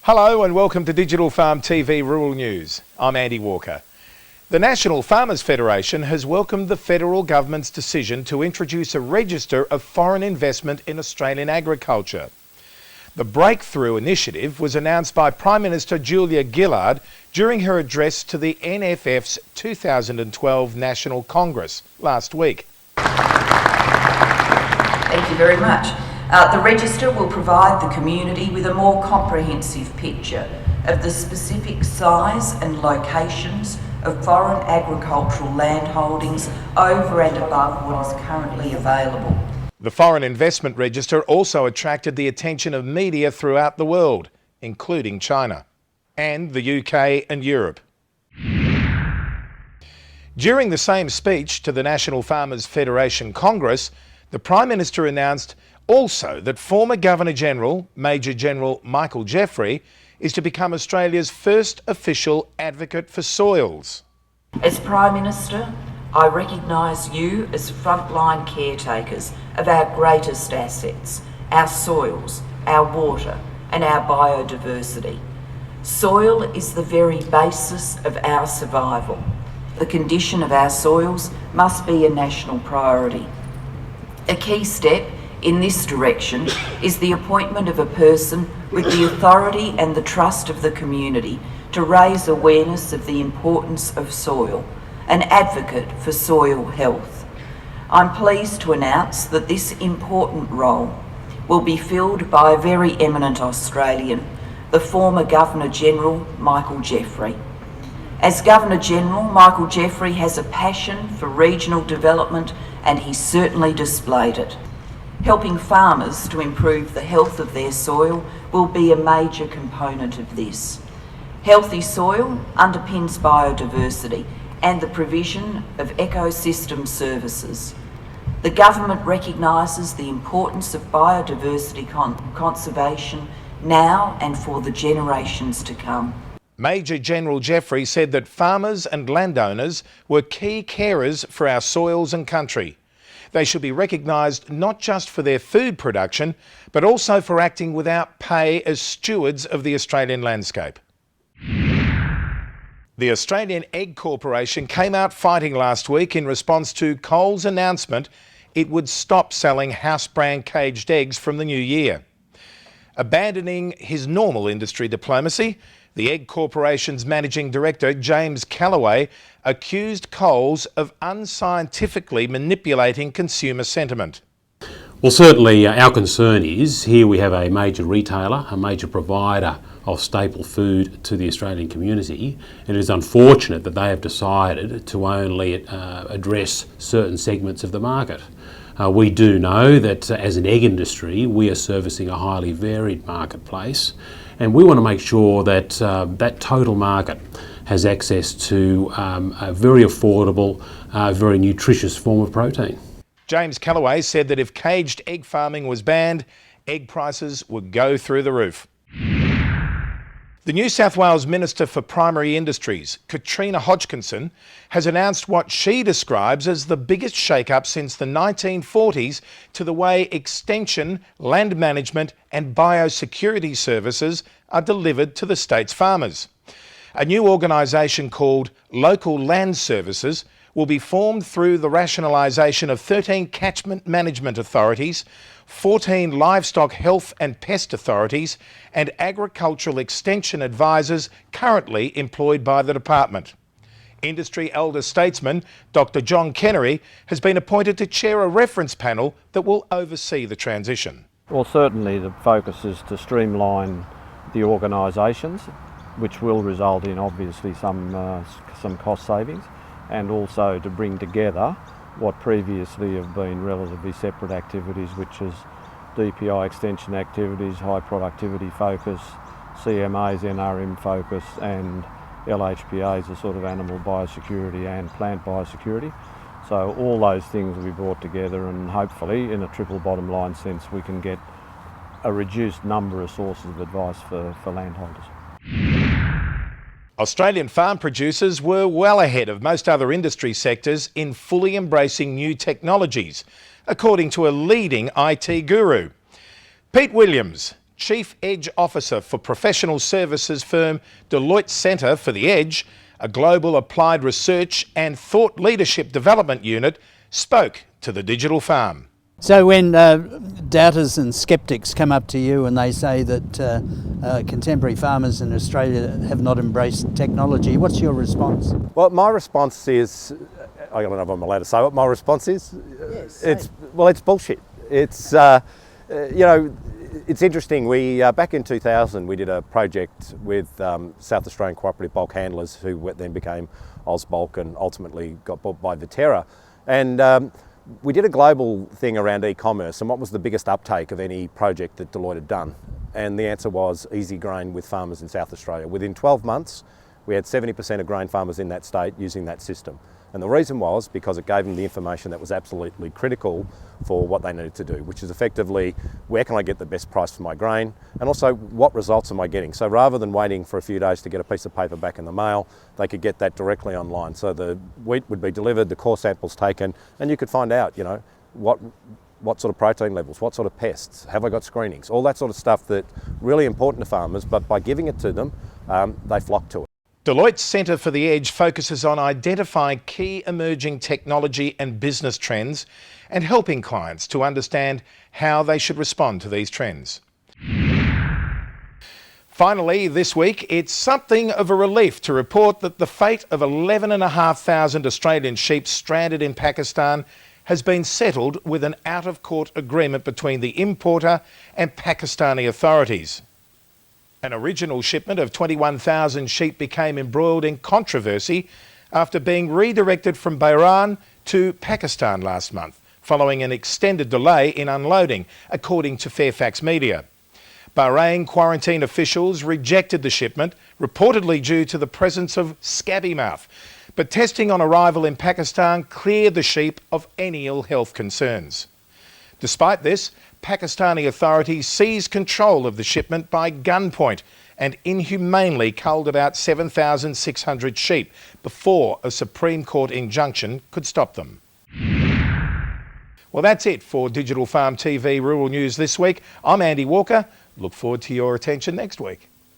Hello and welcome to Digital Farm TV Rural News. I'm Andy Walker. The National Farmers Federation has welcomed the federal government's decision to introduce a register of foreign investment in Australian agriculture. The Breakthrough initiative was announced by Prime Minister Julia Gillard during her address to the NFF's 2012 National Congress last week. Thank you very much. The register will provide the community with a more comprehensive picture of the specific size and locations of foreign agricultural land holdings over and above what is currently available. The Foreign Investment Register also attracted the attention of media throughout the world, including China and the UK and Europe. During the same speech to the National Farmers Federation Congress, the Prime Minister announced also that former Governor-General, Major General Michael Jeffery, is to become Australia's first official advocate for soils. As Prime Minister, I recognise you as frontline caretakers of our greatest assets, our soils, our water and our biodiversity. Soil is the very basis of our survival. The condition of our soils must be a national priority. A key step in this direction is the appointment of a person with the authority and the trust of the community to raise awareness of the importance of soil, an advocate for soil health. I'm pleased to announce that this important role will be filled by a very eminent Australian, the former Governor-General Michael Jeffery. As Governor-General, Michael Jeffery has a passion for regional development and he certainly displayed it. Helping farmers to improve the health of their soil will be a major component of this. Healthy soil underpins biodiversity and the provision of ecosystem services. The government recognises the importance of biodiversity conservation now and for the generations to come. Major General Jeffery said that farmers and landowners were key carers for our soils and country. They should be recognised not just for their food production, but also for acting without pay as stewards of the Australian landscape. The Australian Egg Corporation came out fighting last week in response to Coles' announcement it would stop selling house brand caged eggs from the new year. Abandoning his normal industry diplomacy, the Egg Corporation's Managing Director, James Callaway, accused Coles of unscientifically manipulating consumer sentiment. Well, certainly our concern is here we have a major retailer, a major provider of staple food to the Australian community, and it is unfortunate that they have decided to only address certain segments of the market. We do know that as an egg industry, we are servicing a highly varied marketplace, and we want to make sure that that total market has access to a very affordable, very nutritious form of protein. James Callaway said that if caged egg farming was banned, egg prices would go through the roof. The New South Wales Minister for Primary Industries, Katrina Hodgkinson, has announced what she describes as the biggest shake-up since the 1940s to the way extension, land management and biosecurity services are delivered to the state's farmers. A new organisation called Local Land Services will be formed through the rationalisation of 13 catchment management authorities, 14 livestock health and pest authorities and agricultural extension advisors currently employed by the department. Industry elder statesman Dr John Kenery has been appointed to chair a reference panel that will oversee the transition. Well, certainly the focus is to streamline the organisations, which will result in obviously some cost savings, and also to bring together what previously have been relatively separate activities, which is DPI extension activities, high productivity focus, CMA's NRM focus, and LHPA's a sort of animal biosecurity and plant biosecurity. So all those things will be brought together, and hopefully in a triple bottom line sense we can get a reduced number of sources of advice for landholders. Australian farm producers were well ahead of most other industry sectors in fully embracing new technologies, according to a leading IT guru. Pete Williams, Chief Edge Officer for professional services firm Deloitte Centre for the Edge, a global applied research and thought leadership development unit, spoke to the Digital Farm. So when doubters and sceptics come up to you and they say that contemporary farmers in Australia have not embraced technology, what's your response? Well, my response is, I don't know if I'm allowed to say what my response is. Yes, it's bullshit. It's it's interesting. We back in 2000 we did a project with South Australian Cooperative Bulk Handlers, who then became Ausbulk and ultimately got bought by Viterra, and we did a global thing around e-commerce and what was the biggest uptake of any project that Deloitte had done. And the answer was easy grain with farmers in South Australia. Within 12 months, we had 70% of grain farmers in that state using that system. And the reason was because it gave them the information that was absolutely critical for what they needed to do, which is effectively, where can I get the best price for my grain? And also, what results am I getting? So rather than waiting for a few days to get a piece of paper back in the mail, they could get that directly online. So the wheat would be delivered, the core samples taken, and you could find out, what sort of protein levels, what sort of pests, have I got screenings, all that sort of stuff that's really important to farmers, but by giving it to them, they flock to it. Deloitte's Centre for the Edge focuses on identifying key emerging technology and business trends and helping clients to understand how they should respond to these trends. Finally, this week, it's something of a relief to report that the fate of 11,500 Australian sheep stranded in Pakistan has been settled with an out-of-court agreement between the importer and Pakistani authorities. An original shipment of 21,000 sheep became embroiled in controversy after being redirected from Bahrain to Pakistan last month, following an extended delay in unloading, according to Fairfax Media. Bahrain quarantine officials rejected the shipment, reportedly due to the presence of scabby mouth, but testing on arrival in Pakistan cleared the sheep of any ill health concerns. Despite this, Pakistani authorities seized control of the shipment by gunpoint and inhumanely culled about 7,600 sheep before a Supreme Court injunction could stop them. Well, that's it for Digital Farm TV Rural News this week. I'm Andy Walker. Look forward to your attention next week.